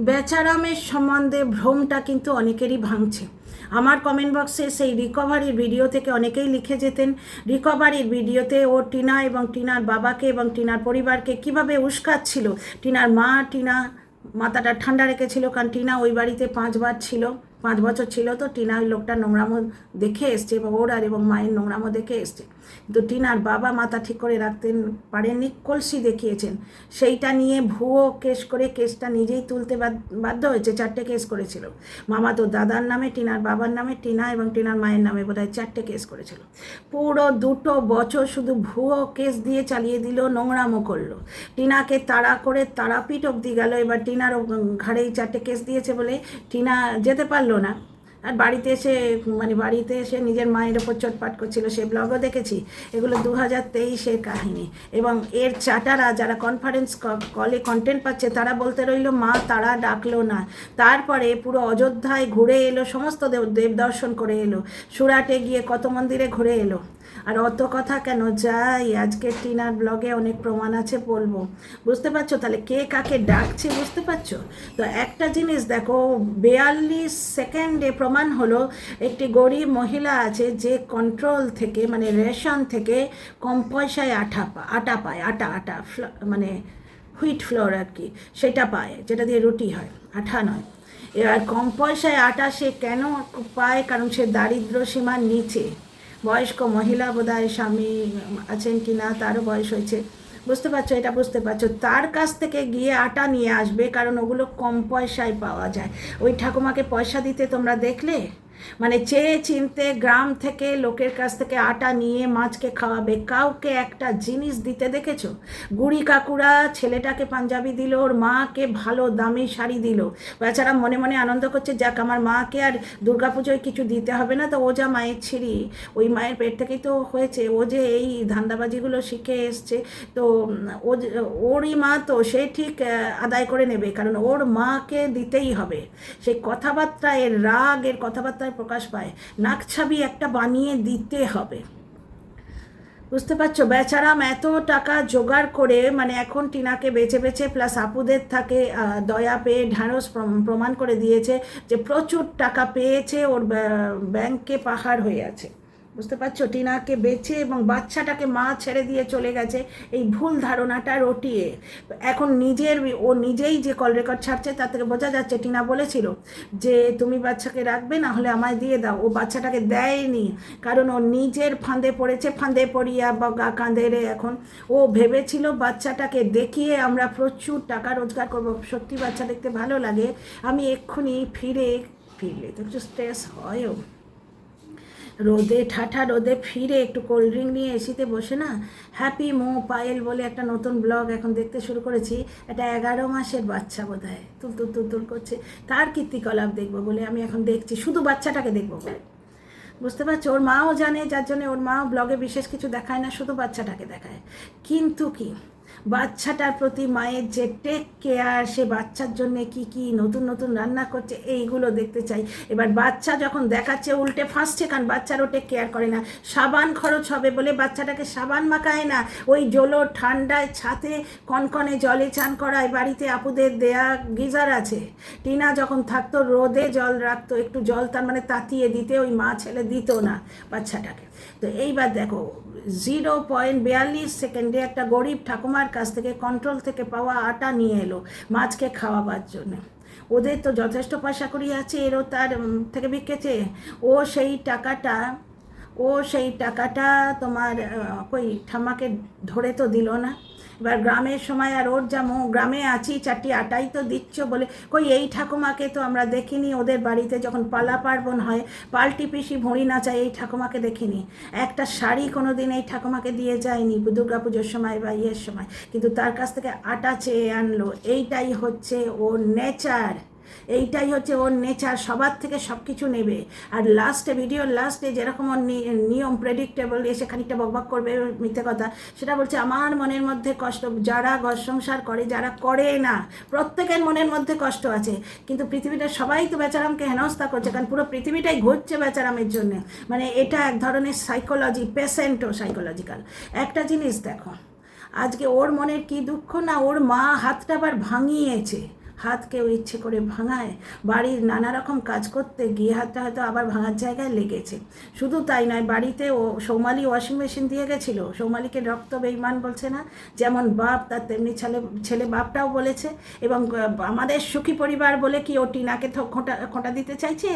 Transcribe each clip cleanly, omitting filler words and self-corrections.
বেচারামের সম্বন্ধে ভ্রমটা কিন্তু অনেকেরই ভাঙছে। আমার কমেন্ট বক্সে সেই রিকভারির ভিডিও থেকে অনেকেই লিখে যেতেন, রিকভারির ভিডিওতে ও টিনা এবং টিনার বাবাকে এবং টিনার পরিবারকে কিভাবে উস্কাচ্ছিল। টিনার মা, টিনা মাথাটা ঠান্ডা রেখেছিল, কারণ টিনা ওই বাড়িতে 5 বার ছিল, 5 বছর ছিল। তো টিনা ওই লোকটা নোংরামো দেখে এসছে এবং ওর আর এবং মায়ের নোংরামো দেখে এসছে, কিন্তু টিনার বাবা মাথা ঠিক করে রাখতে পারেননি, কলসি দেখিয়েছেন। সেইটা নিয়ে ভুয়ো কেস করে কেসটা নিজেই তুলতে বাধ্য হয়েছে। 4টে কেস করেছিল, মামা তো দাদার নামে, টিনার বাবার নামে, টিনা এবং টিনার মায়ের নামে বোধহয় 4টে কেস করেছিল। পুরো 2 বছর শুধু ভুয়ো কেস দিয়ে চালিয়ে দিল, নোংরামো করলো। টিনাকে তাড়া করে তারাপীঠ অবধি গেল। এবার টিনার ঘাড়েই 4টে কেস দিয়েছে বলে টিনা যেতে পারলো না। আর বাড়িতে এসে নিজের মায়ের ওপর চটপাট করছিল, সে ব্লগও দেখেছি। এগুলো 2023-এর কাহিনী। এবং এর চাটারা যারা কনফারেন্স কলে কন্টেন্ট পাচ্ছে তারা বলতে রইল মা তারা ডাকলো না। তারপরে পুরো অযোধ্যায় ঘুরে এলো, সমস্ত দেব দর্শন করে এলো, সুরাটে গিয়ে কত মন্দিরে ঘুরে এলো। আর অত কথা কেন, যাই আজকে টিনার ব্লগে অনেক প্রমাণ আছে, বলবো। বুঝতে পারছো তাহলে কে কাকে ডাকছে, বুঝতে পারছো তো? একটা জিনিস দেখো, 42 সেকেন্ডে প্রমাণ হলো একটি গরিব মহিলা আছে যে কন্ট্রোল থেকে রেশন থেকে কম পয়সায় আটা পায়, আটা মানে হুইট ফ্লোর আর কি, সেটা পায়, যেটা দিয়ে রুটি হয়, আঠা নয়। এবার কম পয়সায় আটা সে কেন পায়? কারণ সে দারিদ্র সীমার নিচে, বয়স্ক মহিলা, বোধহয় স্বামী আছেন কি না তারও বয়স হয়েছে। বুঝতে পারছো? এটা বুঝতে পারছো? তার কাছ থেকে গিয়ে আটা নিয়ে আসবে, কারণ ওগুলো কম পয়সায় পাওয়া যায়। ওই ঠাকুমাকে পয়সা দিতে তোমরা দেখলে? চেয়ে চিনতে গ্রাম থেকে লোকের কাছ থেকে আটা নিয়ে মাছকে খাওয়াবে। কাউকে একটা জিনিস দিতে দেখেছো? গুড়ি কাকুরা ছেলেটাকে পাঞ্জাবি দিল, ওর মাকে ভালো দামি শাড়ি দিল। বেচারা মনে মনে আনন্দ করছে, যাক আমার মাকে আর দুর্গাপুজোয় কিছু দিতে হবে না। তো ও যা মায়ের ছিঁড়ি, ওই মায়ের পেট থেকেই তো হয়েছে। ও যে এই ধান্দাবাজিগুলো শিখে এসছে, তো ওরই মা, তো সে ঠিক আদায় করে নেবে, কারণ ওর মাকে দিতেই হবে। সেই কথাবার্তায় রাগ, এর কথাবার্তায় প্রকাশ পায়, নাকছাবি একটা বানিয়ে দিতে হবে। বুঝতে পারছো? বেচারাম এত টাকা জোগাড় করে এখন টিনাকে বেছে বেছে প্লাস আপুদের থাকে দয়া পেয়ে ঢ্যাঁড়স প্রমাণ করে দিয়েছে যে প্রচুর টাকা পেয়েছে, ওর ব্যাংকে পাহাড় হয়ে আছে। বুঝতে পারছো? টিনাকে বেচে এবং বাচ্চাটাকে মা ছেড়ে দিয়ে চলে গেছে, এই ভুল ধারণাটা রটিয়ে এখন ও নিজেই যে কল রেকর্ড ছাড়ছে তার থেকে বোঝা যাচ্ছে টিনা বলেছিল যে তুমি বাচ্চাকে রাখবে, না হলে আমায় দিয়ে দাও। ও বাচ্চাটাকে দেয়নি, কারণ ও নিজের ফাঁদে পড়েছে, ফাঁদে পড়িয়া বগা কাঁদে রে। এখন ও ভেবেছিল বাচ্চাটাকে দেখিয়ে আমরা প্রচুর টাকা রোজগার করবো। সত্যি বাচ্চা দেখতে ভালো লাগে। আমি এক্ষুনি ফিরলে তো একটু স্ট্রেস হয়ও, রোদে ঠাঠা রোদে ফিরে একটু কোল্ড ড্রিঙ্ক নিয়ে এসিতে বসে না, হ্যাপি মো পায়েল বলে একটা নতুন ব্লগ এখন দেখতে শুরু করেছি। এটা 11 মাসের বাচ্চা বোধহয়, তুল করছে, তার কীর্তিকলাপ দেখবো বলে আমি এখন দেখছি, শুধু বাচ্চাটাকে দেখবো বলে। বুঝতে পারছো? ওর মাও জানে, যার জন্য ওর মাও ব্লগে বিশেষ কিছু দেখায় না, শুধু বাচ্চাটাকে দেখায়। কিন্তু কি বাচ্চাটার প্রতি মায়ের যে টেক কেয়ার, সে বাচ্চার জন্য কি কি নতুন নতুন রান্না করছে, এইগুলো দেখতে চাই। এবার বাচ্চা যখন দেখাচ্ছে উল্টে ফাঁসছে, কারণ বাচ্চারও টেক কেয়ার করে না। সাবান খরচ হবে বলে বাচ্চাটাকে সাবান মাখায় না, ওই জলো ঠান্ডায় ছাতে কনকনে জলে চান করায়। বাড়িতে আপুদের দেয়া গিজার আছে, টিনা যখন থাকতো রোদে জল রাখতো, একটু জল তাতিয়ে দিতে ওই মা ছেলে দিত না বাচ্চাটাকে। তো এইবার দেখো, 0.42 সেকেন্ডে একটা গরিব ঠাকুমার কাছ থেকে কন্ট্রোল থেকে পাওয়া আটা নিয়ে এলো মাছকে খাওয়াবার জন্য। ওদের তো যথেষ্ট পয়সা করি আছে, এরও তার থেকে বিকেছে। ও সেই টাকাটা তোমার কই ঠাম্মাকে ধরে তো দিল না। এবার গ্রামের সময় আর ওর যেমন গ্রামে আছি, 4টি আটাই তো দিচ্ছ বলে, কই এই ঠাকুমাকে তো আমরা দেখিনি ওদের বাড়িতে যখন পালা পার্বণ হয়, পাল্টি পিসি ভুঁড়ি নাচায়, এই ঠাকুমাকে দেখিনি। একটা শাড়ি কোনো দিন এই ঠাকুমাকে দিয়ে যায়নি দুর্গাপুজোর সময় বা ইয়ের সময়, কিন্তু তার কাছ থেকে আটা চেয়ে আনলো। এইটাই হচ্ছে ওর নেচার, এইটাই হচ্ছে ওর নেচার, সবার থেকে সব কিছু নেবে। আর ভিডিওর লাস্টে যেরকম ওর নিয়ম প্রেডিক্টেবল, এসে খানিকটা বকবক করবে মিথ্যে কথা, সেটা বলছে আমার মনের মধ্যে কষ্ট। যারা ঘর সংসার করে, যারা করে না, প্রত্যেকের মনের মধ্যে কষ্ট আছে, কিন্তু পৃথিবীটা সবাই তো বেচারামকে হেনস্থা করছে, কারণ পুরো পৃথিবীটাই ঘুরছে বেচারামের জন্য। এটা এক ধরনের সাইকোলজি, পেশেন্টও সাইকোলজিক্যাল। একটা জিনিস দেখো, আজকে ওর মনের কি দুঃখ না, ওর মা হাতটা আবার ভাঙিয়েছে, হাত কেউ ইচ্ছে করে ভাঙায়? বাড়ির নানা রকম কাজ করতে গিয়ে হাতটা হয়তো আবার ভাঙার জায়গায় লেগেছে। শুধু তাই নয়, বাড়িতে সৌমালি ওয়াশিং মেশিন দিয়ে গেছিলো, সৌমালিকে রক্ত বেঈমান বলছে না, যেমন বাপ তার তেমনি ছেলে বাপটাও বলেছে। এবং আমাদের সুখী পরিবার বলে কি ও টিনাকে খোঁটা দিতে চাইছে?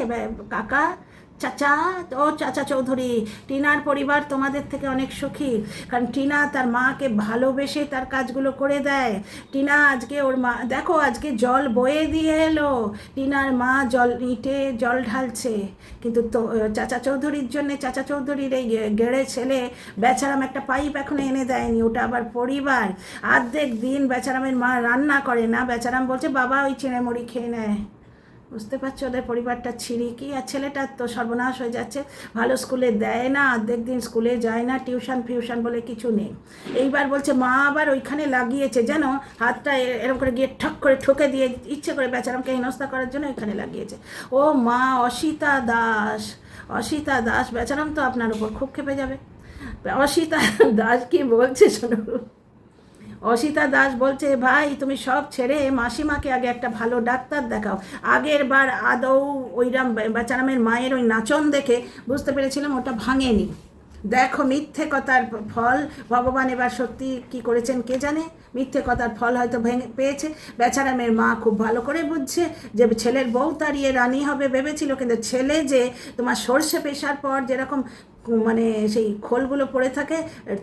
কাকা, চাচা, ও চাচা চৌধুরী, টিনার পরিবার তোমাদের থেকে অনেক সুখী, কারণ টিনা তার মাকে ভালোবেসে তার কাজগুলো করে দেয়। টিনা আজকে ওর মা দেখো, আজকে জল বয়ে দিয়ে এলো, টিনার মা ইটে জল ঢালছে, কিন্তু তো চাচা চৌধুরীর জন্যে, চাচা চৌধুরীর এই গেড়ে ছেলে বেচারাম একটা পাইপ এখনো এনে দেয়নি, ওটা আবার পরিবার। অর্ধেক দিন বেচারামের মা রান্না করে না, বেচারাম বলছে বাবা ওই চিড়ে মুড়ি খেয়ে নেয়। বুঝতে পারছো ওদের পরিবারটা ছিঁড়ি আর ছেলেটার তো সর্বনাশ হয়ে যাচ্ছে। ভালো স্কুলে দেয় না, অর্ধেক দিন স্কুলে যায় না, টিউশন বলে কিছু নেই। এইবার বলছে মা আবার ওইখানে লাগিয়েছে, যেন হাতটা এরকম করে গিয়ে ঠক করে ঠকে দিয়ে ইচ্ছে করে বেচারামকে হেনস্থা করার জন্য ওইখানে লাগিয়েছে। ও মা, অসিতা দাস বেচারাম তো আপনার উপর খুব ক্ষেপে যাবে। অসিতা দাস কি বলছে শোনো। অসিতা দাস বলছে ভাই তুমি সব ছেড়ে মাসিমাকে আগে একটা ভালো ডাক্তার দেখাও। আগের বার আদৌ ওইরাম বেচারামের মায়ের ওই নাচন দেখে বুঝতে পেরেছিলাম ওটা ভাঙেনি। দেখো মিথ্যে কথার ফল ভগবান এবার সত্যি কি করেছেন কে জানে। মিথ্যে কথার ফল হয়তো পেয়েছে। বেচারামের মা খুব ভালো করে বুঝছে যে ছেলের বউ তাড়িয়ে রানী হবে ভেবেছিল, কিন্তু ছেলে যে তোমার সর্ষে পেশার পর যেরকম মানে সেই খোলগুলো পড়ে থাকে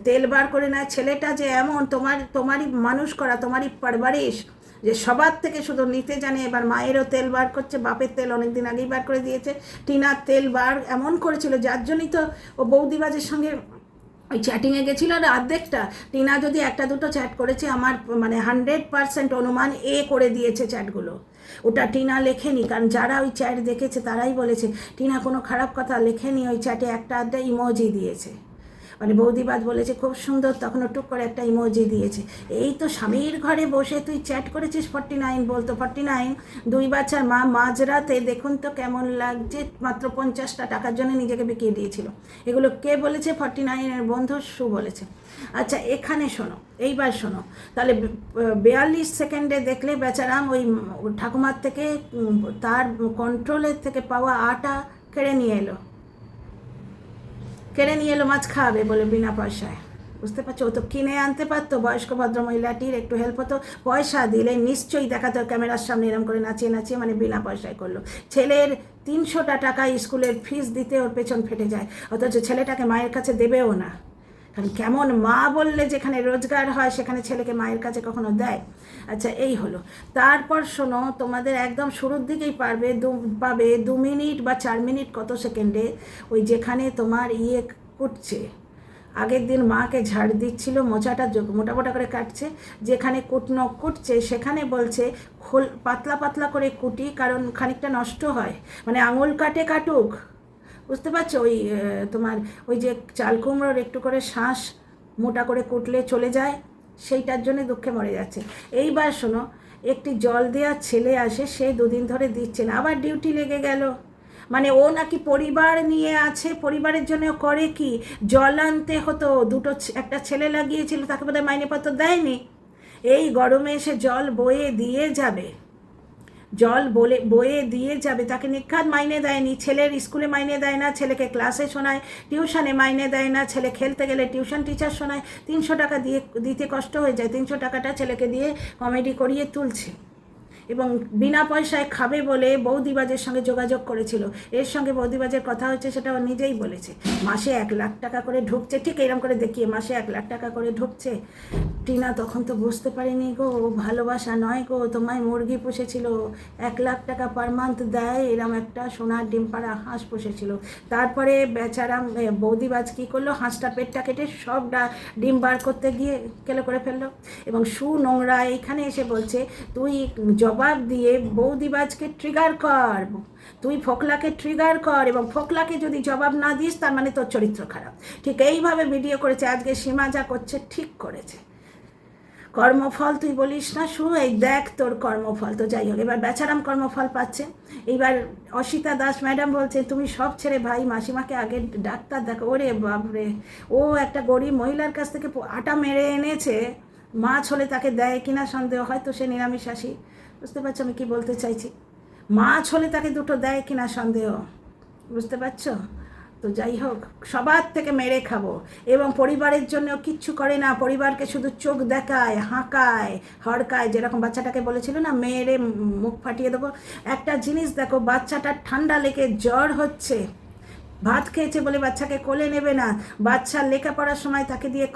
তেল বার করে নেয়, ছেলেটা যে এমন তোমারই মানুষ করা, তোমারই পরবারিশ, যে সবার থেকে শুধু নিতে জানে। এবার মায়েরও তেল বার করছে, বাপের তেল অনেক দিন আগেই বার করে দিয়েছে, টিনার তেল বার এমন করেছিল যার জন্যই তো ও বৌদিবাজের সঙ্গে ওই চ্যাটিংয়ে গেছিলো। আর অর্ধেকটা টিনা যদি একটা দুটো চ্যাট করেছে, আমার মানে 100% অনুমান করে দিয়েছে চ্যাটগুলো। ওটা টিনা লেখেনি, কারণ যারা ওই চ্যাট দেখেছে তারাই বলেছে টিনা কোনো খারাপ কথা লেখেনি, ওই চ্যাটে একটা আধটা ইমোজি দিয়েছে। মানে বৌদিবাজ বলেছে খুব সুন্দর, তখন টুক করে একটা ইমোজি দিয়েছে। এই তো স্বামীর ঘরে বসে তুই চ্যাট করেছিস 49 বলতো, 49 2 বাচ্চার মা মাঝরাতে দেখুন তো কেমন লাগছে, মাত্র 50টা টাকার জন্য নিজেকে বিকিয়ে দিয়েছিল। এগুলো কে বলেছে? 49-এর বন্ধু সু বলেছে। আচ্ছা এখানে শোনো, এইবার শোনো তাহলে। 42 সেকেন্ডে দেখলে বেচারাম ওই ঠাকুমার থেকে তার কন্ট্রোলের থেকে পাওয়া আটা কেড়ে নিয়ে এলো মাছ খাওয়াবে বলে বিনা পয়সায়। বুঝতে পারছো? ও তো কিনে আনতে পারতো, বয়স্ক ভদ্রমহিলাটির একটু হেল্প হতো, পয়সা দিলে নিশ্চয়ই দেখাতো ক্যামেরার সামনে এরম করে নাচিয়ে মানে বিনা পয়সায় করলো। ছেলের 300টা টাকা স্কুলের ফিস দিতে ওর পেছন ফেটে যায়, অথচ ছেলেটাকে মায়ের কাছে দেবেও না। কারণ কেমন মা বললে যেখানে রোজগার হয় সেখানে ছেলেকে মায়ের কাছে কখনো দেয়? আচ্ছা এই হলো। তারপর শোনো, তোমাদের একদম শুরুর দিকেই পাবে 2 মিনিট বা 4 মিনিট কত সেকেন্ডে ওই যেখানে তোমার কুটছে, আগের দিন মাকে ঝাড় দিচ্ছিল, মোচাটা মোটা করে কাটছে, যেখানে কুটছে সেখানে বলছে খোল পাতলা করে কুটি, কারণ খানিকটা নষ্ট হয়, মানে আঙুল কাটুক। বুঝতে পারছো? ওই তোমার ওই যে চাল কুমড়োর একটু করে শ্বাস মোটা করে কুটলে চলে যায়, সেইটার জন্য দুঃখে মরে যাচ্ছে। এইবার শোনো, একটি জল দেওয়ার ছেলে আসে, সে 2 দিন ধরে দিচ্ছে না, আবার ডিউটি লেগে গেল। মানে ও নাকি পরিবার নিয়ে আছে, পরিবারের জন্য করে কি, জল আনতে হতো, একটা ছেলে লাগিয়েছিল, তাকে বোধহয় মাইনেপত্র দেয়নি। এই গরমে এসে জল বয়ে দিয়ে যাবে, তাকে নিখাত মাইনে দেয়নি। ছেলের স্কুলে মাইনে দেয় না, ছেলেকে ক্লাসে শোনায়, টিউশনে মাইনে দেয় না, ছেলে খেলতে গেলে টিউশন টিচার শোনায়, 300 টাকা দিতে কষ্ট হয়ে যায়, 300 টাকাটা ছেলেকে দিয়ে কমেডি করিয়ে তুলছে। এবং বিনা পয়সায় খাবে বলে বৌদিবাজের সঙ্গে যোগাযোগ করেছিল। এর সঙ্গে বৌদিবাজের কথা হচ্ছে, সেটা ও নিজেই বলেছে। মাসে 1 লাখ টাকা করে ঢুকছে, ঠিক এরকম করে দেখিয়ে মাসে 1 লাখ টাকা করে ঢুকছে। টিনা তখন তো বুঝতে পারিনি গো, ভালোবাসা নয় গো, তোমায় মুরগি পুষেছিল, 1 লাখ টাকা পার মান্থ দেয়, এরম একটা সোনার ডিম পাড়া হাঁস পুষেছিল। তারপরে বেচারাম বৌদিবাজ কী করলো, হাঁসটা পেটটা কেটে সব ডিম বার করতে গিয়ে কেলো করে ফেললো। এবং নোংরা এইখানে এসে বলছে তুই জবাব দিয়ে বৌদিবাজকে ট্রিগার কর, তুই ফোকলাকে ট্রিগার কর, এবং ফোকলাকে যদি জবাব না দিস তার মানে তোর চরিত্র খারাপ। ঠিক এইভাবে ভিডিও করেছে। আজকে সীমা যা করছে ঠিক করেছে। কর্মফল তুই বলিস না, এই দেখ তোর কর্মফল। তো যাই হোক, এবার বেচারাম কর্মফল পাচ্ছে। এইবার অসিতা দাস ম্যাডাম বলছে তুমি সব ছেড়ে ভাই মাসিমাকে আগে ডাক্তার দেখো। ওরে বাপরে, ও একটা গরিব মহিলার কাছ থেকে আটা মেরে এনেছে, মাছ হলে তাকে দেয় কিনা সন্দেহ, হয়তো সে নিরামিষাশী, বুঝতে পারছো আমি কি বলতে চাইছি? মাছ হলে তাকে দুটো দেয় কিনা সন্দেহ, বুঝতে পারছো? তো যাই হোক, সবার থেকে মেরে খাবো, এবং পরিবারের জন্য কিচ্ছু করে না, পরিবারকে শুধু চোখ দেখায়, হাঁকায়, হড়কায়, যেরকম বাচ্চাটাকে বলেছিল না মেরে মুখ ফাটিয়ে দেবো। একটা জিনিস দেখো, বাচ্চাটার ঠান্ডা লেগে জ্বর হচ্ছে, ভাত খেয়েছে বলে বাচ্চাকে কোলে নেবে না, বাচ্চার লেখাপড়ার সময় তাকে দিয়ে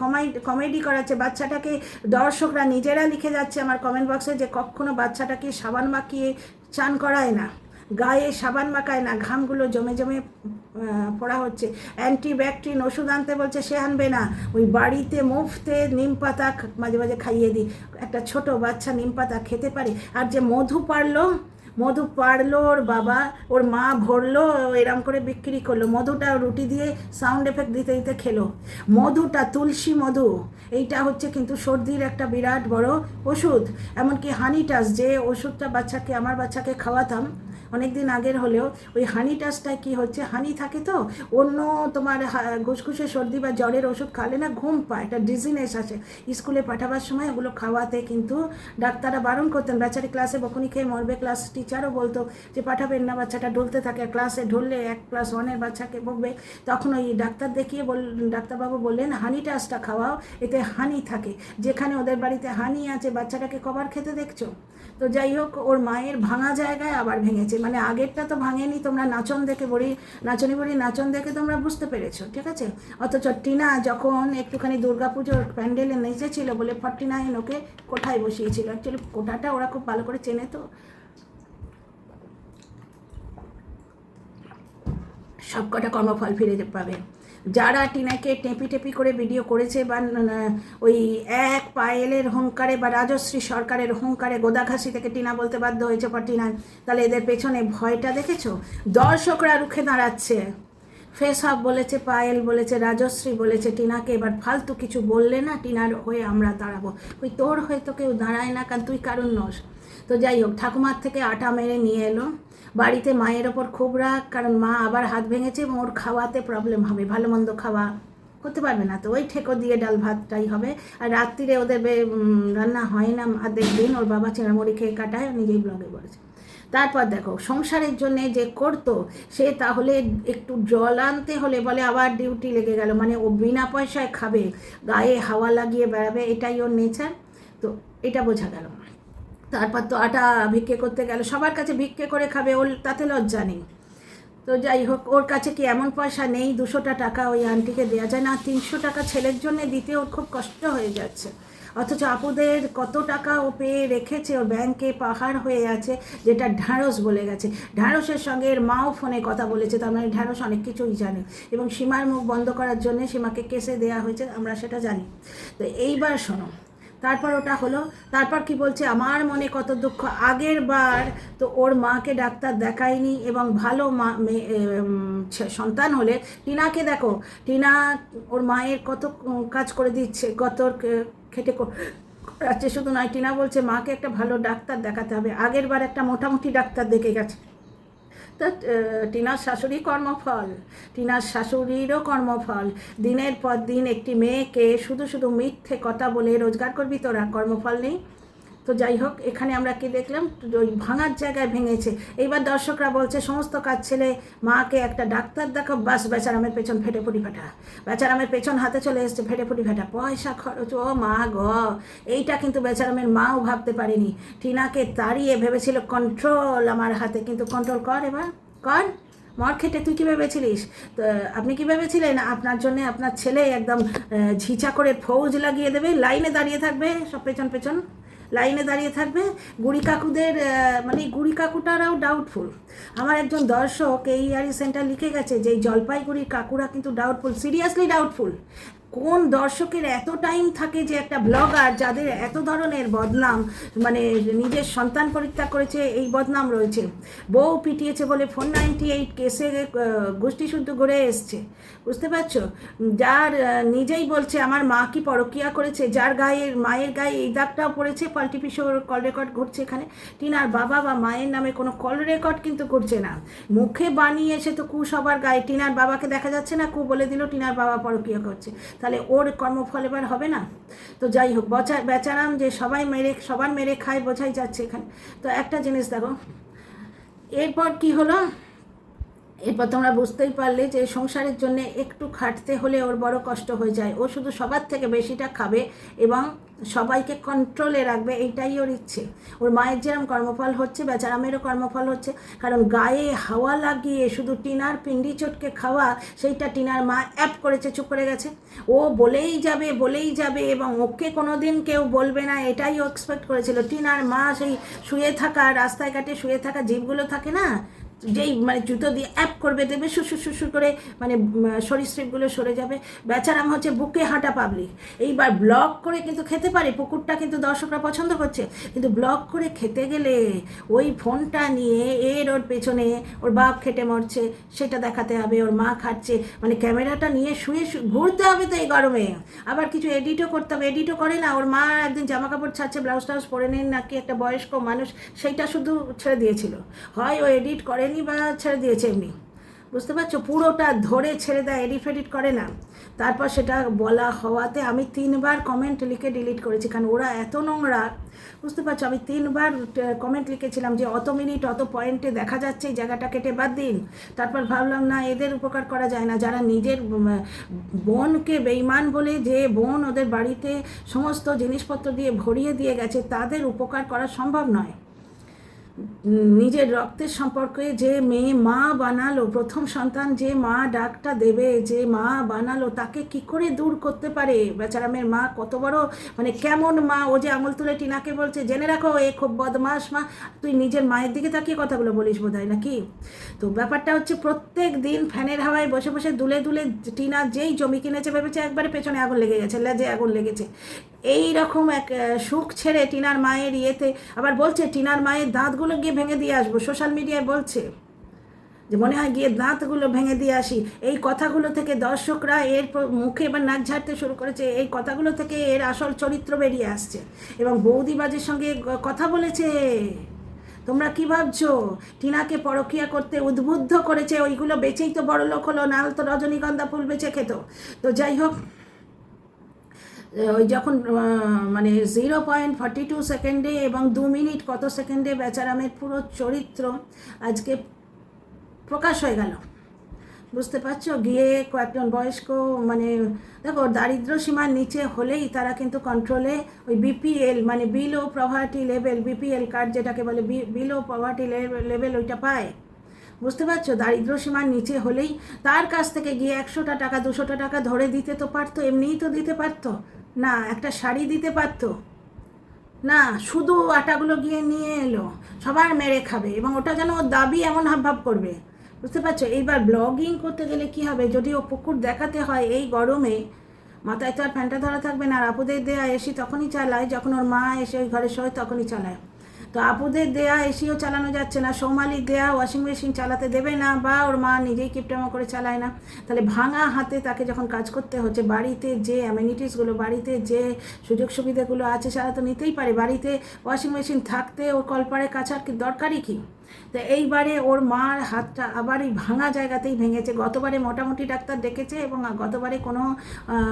কমেডি করাচ্ছে, বাচ্চাটাকে দর্শকরা নিজেরা লিখে যাচ্ছে আমার কমেন্ট বক্সে যে কখনো বাচ্চাটাকে সাবান মাখিয়ে চান করায় না, গায়ে সাবান মাখায় না, ঘামগুলো জমে জমে পড়া হচ্ছে, অ্যান্টিব্যাকটেরিয়াল ওষুধ আনতে বলছে, সে আনবে না, ওই বাড়িতে মুফতে নিম পাতা মাঝে মাঝে খাইয়ে দিই। একটা ছোট বাচ্চা নিম পাতা খেতে পারে? আর যে মধু পারলো ওর বাবা, ওর মা ভরলো, এরম করে বিক্রি করলো, মধুটা রুটি দিয়ে সাউন্ড এফেক্ট দিতে দিতে খেলো। মধুটা তুলসী মধু, এইটা হচ্ছে কিন্তু সর্দির একটা বিরাট বড় ওষুধ। এমনকি হানিটাস, যে ওষুধটা আমার বাচ্চাকে খাওয়াতাম অনেক দিন আগের হলেও, ওই হানি টাসটায় কী হচ্ছে, হানি থাকে তো, অন্য তোমার ঘুসঘুসে সর্দি বা জ্বরের ওষুধ খালে না ঘুম পায়, একটা ডিজিনেস আসে। স্কুলে পাঠাবার সময় ওগুলো খাওয়াতে কিন্তু ডাক্তাররা বারণ করতেন, বাচ্চাটি ক্লাসে বকুনি খেয়ে মরবে, ক্লাস টিচারও বলতো যে পাঠাবেন না, বাচ্চাটা ঢলতে থাকে, ক্লাসে ঢললে ক্লাস 1-এর বাচ্চাকে বকবে। তখন ওই ডাক্তার দেখিয়ে ডাক্তারবাবু বললেন হানি টাসটা খাওয়াও, এতে হানি থাকে। যেখানে ওদের বাড়িতে হানি আছে, বাচ্চাটাকে কবার খেতে দেখছো? তো যাই হোক, ওর মায়ের ভাঙা জায়গায় আবার ভেঙেছে, মানে আগেরটা তো ভাঙেনি, তোমরা নাচনি বড়ি নাচন দেখে তোমরা বুঝতে পেরেছো, ঠিক আছে? অথচ টিনা যখন একটুখানি দুর্গাপুজোর প্যান্ডেলে নেচেছিল বলে 49 ওকে কোঠায় বসিয়েছিল। অ্যাকচুয়ালি কোঠাটা ওরা খুব ভালো করে চেনে, তো সব কটা কর্মফল ফিরে পাবে। যারা টিনাকে টেপি করে ভিডিও করেছে, বা ওই এক পায়েলের হুঙ্কারে বা রাজশ্রী সরকারের হুঙ্কারে গোদাঘাসি থেকে টিনা বলতে বাধ্য হয়েছে টিনা, তাহলে এদের পেছনে ভয়টা দেখেছো? দর্শকরা রুখে দাঁড়াচ্ছে। ফেস অফ বলেছে, পায়েল বলেছে, রাজশ্রী বলেছে টিনাকে, এবার ফালতু কিছু বললে না টিনার হয়ে আমরা দাঁড়াবো। ওই তোর হয়ে তো কেউ দাঁড়ায় না, কারণ তুই কারণ নস। তো যাই হোক, ঠাকুমার থেকে আটা মেরে নিয়ে এলো বাড়িতে। মায়ের ওপর খুব রাগ, কারণ মা আবার হাত ভেঙেছে এবং ওর খাওয়াতে প্রবলেম হবে, ভালো মন্দ খাওয়া করতে পারবে না, তো ওই ঠেকো দিয়ে ডাল ভাতটাই হবে। আর রাত্রিরে ওদের রান্না হয় না অর্ধেক দিন, ওর বাবা চেনামুড়ি খেয়ে কাটায়, নিজেই ব্লগে বলেছে। তারপর দেখো, সংসারের জন্য যে করতো সে, তাহলে একটু জল আনতে হলে বলে আবার ডিউটি লেগে গেল, মানে ও বিনা পয়সায় খাবে, গায়ে হাওয়া লাগিয়ে বেড়াবে, এটাই ওর নেচার। তো এটা বোঝা গেল। তারপর তো আটা ভিক্ষে করতে গেল, সবার কাছে ভিক্ষে করে খাবে, ওর তাতে লজ্জা নেই। তো যাই হোক, ওর কাছে কি এমন পয়সা নেই 200টা টাকা ওই আন্টিকে দেওয়া যায় না? 300 টাকা ছেলের জন্য দিতে ওর খুব কষ্ট হয়ে যাচ্ছে, অথচ আপুদের কত টাকা ও পেয়ে রেখেছে, ওর ব্যাংকে পাহাড় হয়ে আছে, যেটা ঢ্যাঁড়স বলে গেছে। ঢ্যাঁড়সের সঙ্গে এর মাও ফোনে কথা বলেছে, তার মানে ঢ্যাঁড়স অনেক কিছুই জানে, এবং সীমার মুখ বন্ধ করার জন্য সীমাকে কেসে দেওয়া হয়েছে, আমরা সেটা জানি। তো এইবার শোনো, তারপর ওটা হলো, তারপর কি বলছে, আমার মনে কত দুঃখ, আগের বার তো ওর মাকে ডাক্তার দেখায়নি, এবং ভালো সন্তান হলে টিনাকে দেখো, টিনা ওর মায়ের কত কাজ করে দিচ্ছে, কত খেটে করাচ্ছে। শুধু নয়, টিনা বলছে মাকে একটা ভালো ডাক্তার দেখাতে হবে, আগের বার একটা মোটামুটি ডাক্তার দেখে গেছে। তো টিনার শাশুড়ি কর্মফল, টিনার শাশুড়িরও কর্মফল, দিনের পর দিন একটি মেয়েকে শুধু শুধু মিথ্যে কথা বলে রোজগার করবি তোরা, কর্মফল নেই। তো যাই হোক, এখানে আমরা কি দেখলাম, ওই ভাঙার জায়গায় ভেঙেছে। এইবার দর্শকরা বলছে সমস্ত কাজ ছেলে, মাকে একটা ডাক্তার দেখো, বাস বেচারামের পেছন ফেটে ফুটি ফাটা, বেচারামের পেছন হাতে চলে এসছে ফেটে ফুটি ফাটা, পয়সা খরচ, ও মা গ। এইটা কিন্তু বেচারামের মাও ভাবতে পারেনি। টিনাকে তাড়িয়ে ভেবেছিল কন্ট্রোল আমার হাতে, কিন্তু কন্ট্রোল কর, এবার কর, মর খেটে। তুই কী ভেবেছিলিস? তো আপনি কী ভেবেছিলেন আপনার জন্যে আপনার ছেলে একদম ঝিঁচা করে ফৌজ লাগিয়ে দেবে, লাইনে দাঁড়িয়ে থাকবে, সব পেছন লাইনে দাঁড়িয়ে থাকবে? গুড়ি কাকুদের মানে গুড়ি কাকুটারাও ডাউটফুল। আমার একজন দর্শক এই সেন্টার লিখে গেছে যে এই জলপাইগুড়ির কাকুরা কিন্তু ডাউটফুল, সিরিয়াসলি ডাউটফুল। কোন দর্শকের এত টাইম থাকে যে একটা ব্লগার যাদের এত ধরনের বদনাম, মানে নিজের সন্তান পরিত্যাগ করেছে এই বদনাম রয়েছে, বউ পিটিয়েছে বলে 498 কেসে গোষ্ঠীশুদ্ধ গড়ে এসছে, বুঝতে পারছো? যার নিজেই বলছে আমার মা কি পরকিয়া করেছে, যার মায়ের গায়ে এই দাগটাও পড়েছে, পাল্টিপিশোর কল রেকর্ড ঘটছে এখানে। টিনার বাবা বা মায়ের নামে কোনো কল রেকর্ড কিন্তু ঘটছে না, মুখে বানিয়ে এসে তো কু সবার গায়ে। টিনার বাবাকে দেখা যাচ্ছে না, কু বলে দিল টিনার বাবা পরকিয়া করছে। তাহলে ওর কর্মফল এবার হবে না? তো যাই হোক, বেচারাম যে সবার মেরে খায় বোঝাই যাচ্ছে এখানে। তো একটা জিনিস দেখো, এরপর কি হলো, এরপর তোমরা বুঝতেই পারলে যে সংসারের জন্য একটু খাটতে হলে ওর বড় কষ্ট হয়ে যায়। ও শুধু সবার থেকে বেশিটা খাবে এবং সবাইকে কন্ট্রোলে রাখবে, এইটাই ওর ইচ্ছে। ওর মায়ের যেরকম কর্মফল হচ্ছে, বেচারামেরও কর্মফল হচ্ছে। কারণ গায়ে হাওয়া লাগিয়ে শুধু টিনার পিন্ডি চটকে খাওয়া, সেইটা টিনার মা অ্যাপ করেছে, চুপ করে গেছে। ও বলেই যাবে এবং ওকে কোনো দিন কেউ বলবে না, এটাই ও এক্সপেক্ট করেছিল। টিনার মা সেই শুয়ে থাকা, রাস্তায় ঘাটে শুয়ে থাকা জীবগুলো থাকে না, যেই মানে জুতো দিয়ে অ্যাপ করবে, দেবে সুসুর করে, মানে সরীসৃপগুলো সরে যাবে। বেচারাম হচ্ছে বুকে হাঁটা পাবলিক। এইবার ব্লগ করে কিন্তু খেতে পারে, পুকুরটা কিন্তু দর্শকরা পছন্দ করছে, কিন্তু ব্লগ করে খেতে গেলে ওই ফোনটা নিয়ে ওর পেছনে ওর বাপ খেটে মরছে সেটা দেখাতে হবে, ওর মা খাচ্ছে, মানে ক্যামেরাটা নিয়ে শুয়ে ঘুরতে হবে তো এই গরমে। আবার কিছু এডিটও করতে হবে, এডিটও করে না। ওর মা একদিন জামা কাপড় ছাড়ছে, ব্লাউজ টাউজ পরে নেন নাকি একটা বয়স্ক মানুষ, সেইটা শুধু ছেড়ে দিয়েছিল, হয় ও এডিট করেনি বা ছেড়ে দিয়েছে এমনি, বুঝতে পারছো? পুরোটা ধরে ছেড়ে দেয়, এডিট করে না। তারপর সেটা বলা হওয়াতে আমি 3বার কমেন্ট লিখে ডিলিট করেছি, কারণ ওরা এত নোংরা, বুঝতে পারছো? আমি 3বার কমেন্ট লিখেছিলাম যে অত মিনিট অত পয়েন্টে দেখা যাচ্ছে, এই জায়গাটা কেটে বাদ দিন। তারপর ভাবলাম না, এদের উপকার করা যায় না, যারা নিজের বোনকে বেঈমান বলে, যে বোন ওদের বাড়িতে সমস্ত জিনিসপত্র দিয়ে ভরিয়ে দিয়ে গেছে, তাদের উপকার করা সম্ভব নয়। নিজের রক্তের সম্পর্কে যে মেয়ে মা বানালো, প্রথম সন্তান যে মা ডাকটা দেবে, যে মা বানালো, তাকে কি করে দূর করতে পারে? বেচারামের মা কত বড়, মানে কেমন মা! ও যে আঙুল তুলে টিনাকে বলছে, জেনে রাখো এ খুব বদমাস মা। তুই নিজের মায়ের দিকে তাকিয়ে কথাগুলো বলিস বোধ হয় নাকি? তো ব্যাপারটা হচ্ছে, প্রত্যেক দিন ফ্যানের হাওয়ায় বসে বসে দুলে টিনা যেই জমি কিনেছে, ভেবেছে একবারে পেছনে আগুন লেগে গেছে, লেজে আগুন লেগেছে। এই রকম এক সুখ ছেড়ে টিনার মায়ের ইয়েতে আবার বলছে টিনার মায়ের দাঁতগুলো গিয়ে ভেঙে দিয়ে আসবো, সোশ্যাল মিডিয়ায় বলছে যে মনে হয় গিয়ে দাঁতগুলো ভেঙে দিয়ে আসি। এই কথাগুলো থেকে দর্শকরা এর মুখে এবার নাক ঝাড়তে শুরু করেছে, এই কথাগুলো থেকে এর আসল চরিত্র বেরিয়ে আসছে এবং বৌদিবাজের সঙ্গে কথা বলেছে। তোমরা কি ভাবছো টিনাকে পরকীয়া করতে উদ্বুদ্ধ করেছে? ওইগুলো বেচেই তো বড় লোক হলো, নাহলে তো রজনীগন্ধা ফুল বেচে খেত। তো যাই হোক, ওই যখন মানে 0.42 সেকেন্ডে এবং 2 মিনিট কত সেকেন্ডে বেচারামের পুরো চরিত্র আজকে প্রকাশ হয়ে গেল, বুঝতে পারছো? গিয়ে কয়েকজন বয়স্ক, মানে দেখো, দারিদ্র সীমার নিচে হলেই তারা কিন্তু কন্ট্রোলে ওই বিপিএল, মানে below poverty level, BPL card যেটাকে বলে বিলো পভার্টি লেভেল, ওইটা পায়, বুঝতে পারছো? দারিদ্র সীমার নিচে হলেই তার কাছ থেকে গিয়ে 100টা টাকা 200টা টাকা ধরে দিতে তো পারতো, এমনিই তো দিতে পারতো না, একটা শাড়ি দিতে পারতো না, শুধু আটাগুলো গিয়ে নিয়ে এলো, সবার মেরে খাবে এবং ওটা যেন ওর দাবি এমন হাবভাব করবে, বুঝতে পারছো? এইবার ব্লগিং করতে গেলে কি হবে, যদি ও পুকুর দেখাতে হয় এই গরমে, মাথায় তো আর ফ্যানটা ধরা থাকবে না। আর আপুদের দেয়া এসি তখনই চালায় যখন ওর মা এসে ওই ঘরে শোয়, তখনই চালায়। তো আপুদের দেয়া এসিও চালানো যাচ্ছে না, সৌমালির দেয়া ওয়াশিং মেশিন চালাতে দেবে না, বা ওর মা নিজেই কিপটেমো করে চালায় না। তাহলে ভাঙা হাতে তাকে যখন কাজ করতে হচ্ছে, বাড়িতে যে অ্যামিনিটিসগুলো, বাড়িতে যে সুযোগ সুবিধাগুলো আছে সেটা তো নিতেই পারে। বাড়িতে ওয়াশিং মেশিন থাকতে ওর কলপারে কাচার কি দরকারই কি? তো এইবারে ওর মার হাতটা আবার এই ভাঙা জায়গাতেই ভেঙেছে। গতবারে মোটামুটি ডাক্তার ডেকেছে এবং গতবারে কোনো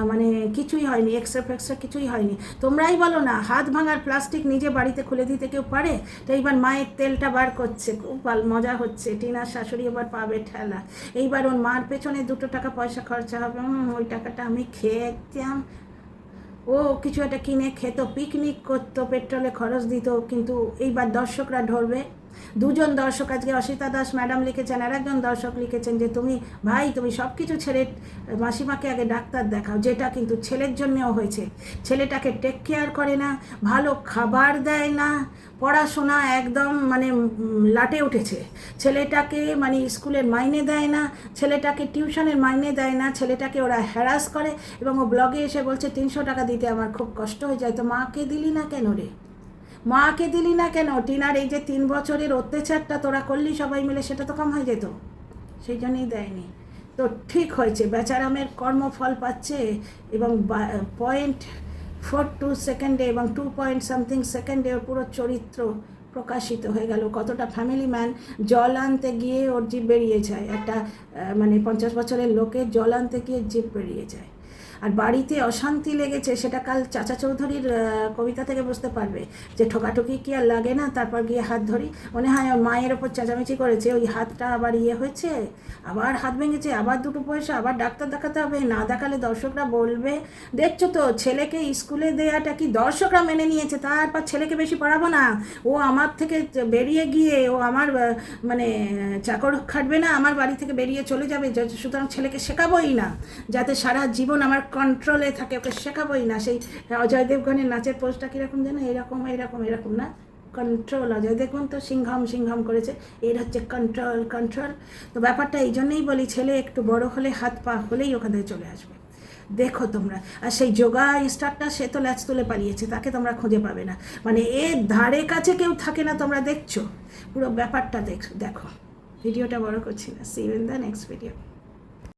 মানে কিছুই হয়নি, এক্সরে ফেক্সরে কিছুই হয়নি। তোমরাই বলো না, হাত ভাঙার প্লাস্টিক নিজে বাড়িতে খুলে দিতে কেউ পারে? তো এইবার মায়ের তেলটা বার করছে, খুব মজা হচ্ছে। টিনার শাশুড়ি এবার পাবে ঠেলা। এইবার ওর মার পেছনে 2 টাকা পয়সা খরচা হবে, ওই টাকাটা আমি খেতাম, ও কিছু একটা কিনে খেত, পিকনিক করতো, পেট্রোলে খরচ দিত। কিন্তু এইবার দর্শকরা ধরবে। 2জন দর্শক, আজকে অসিতা দাস ম্যাডাম লিখেছেন, আর একজন দর্শক লিখেছেন যে তুমি সব কিছু ছেড়ে মাসিমাকে আগে ডাক্তার দেখাও, যেটা কিন্তু ছেলের জন্যেও হয়েছে। ছেলেটাকে টেক কেয়ার করে না, ভালো খাবার দেয় না, পড়াশোনা একদম মানে লাটে উঠেছে। ছেলেটাকে মানে স্কুলের মাইনে দেয় না, ছেলেটাকে টিউশনের মাইনে দেয় না, ছেলেটাকে ওরা হ্যারাস করে এবং ও ব্লগে এসে বলছে 300 টাকা দিতে আমার খুব কষ্ট হয়ে যায়। তো মাকে দিলি না কেন রে? মাকে দিলি না কেন? টিনার এই যে 3 বছরের অত্যাচারটা তোরা করলি সবাই মিলে, সেটা তো কম হয়ে যেত, সেই জন্যই দেয়নি। তো ঠিক হয়েছে, বেচারামের কর্মফল পাচ্ছে এবং 0.42 সেকেন্ডে এবং 2 সেকেন্ডে ওর পুরো চরিত্র প্রকাশিত হয়ে গেল। কতটা ফ্যামিলি ম্যান, জল আনতে গিয়ে ওর জিভ বেরিয়ে যায়, একটা মানে 50 বছরের লোকের জল আনতে গিয়ে জিভ বেরিয়ে যায়। আর বাড়িতে অশান্তি লেগেছে, সেটা কাল চাচা চৌধুরীর কবিতা থেকে বুঝতে পারবে যে ঠোকাঠুকি কি আর লাগে না। তারপর গিয়ে হাত ধরি, মনে হয় ওর মায়ের ওপর চেঁচামেচি করেছে, ওই হাতটা আবার হয়েছে, আবার হাত ভেঙেছে, আবার 2 পয়সা, আবার ডাক্তার দেখাতে হবে, না দেখালে দর্শকরা বলবে। দেখছো তো ছেলেকে স্কুলে দেওয়াটা কি দর্শকরা মেনে নিয়েছে, তারপর ছেলেকে বেশি পড়াবো না, ও আমার থেকে বেরিয়ে গিয়ে ও আমার মানে চাকর খাটবে না, আমার বাড়ি থেকে বেরিয়ে চলে যাবে, সুতরাং ছেলেকে শেখাবোই না, যাতে সারা জীবন আমার কন্ট্রোলে থাকে, ওকে শেখাবোই না। সেই অজয় দেবগনের নাচের পোস্টটা কীরকম যেন, এরকম এরকম এরকম না, কন্ট্রোল। অজয় দেবগন তো সিংহাম সিংহাম করেছে, এর হচ্ছে কন্ট্রোল কন্ট্রোল। তো ব্যাপারটা এই জন্যই বলি, ছেলে একটু বড় হলে, হাত পা হলেই ওখান থেকে চলে আসবে। দেখো তোমরা, আর সেই যোগা স্টারটা সে তো ল্যাচ তুলে পালিয়েছে, তাকে তোমরা খুঁজে পাবে না, মানে এর ধারে কাছে কেউ থাকে না, তোমরা দেখছো পুরো ব্যাপারটা দেখো। ভিডিওটা বড় করছি না, see you in the next video.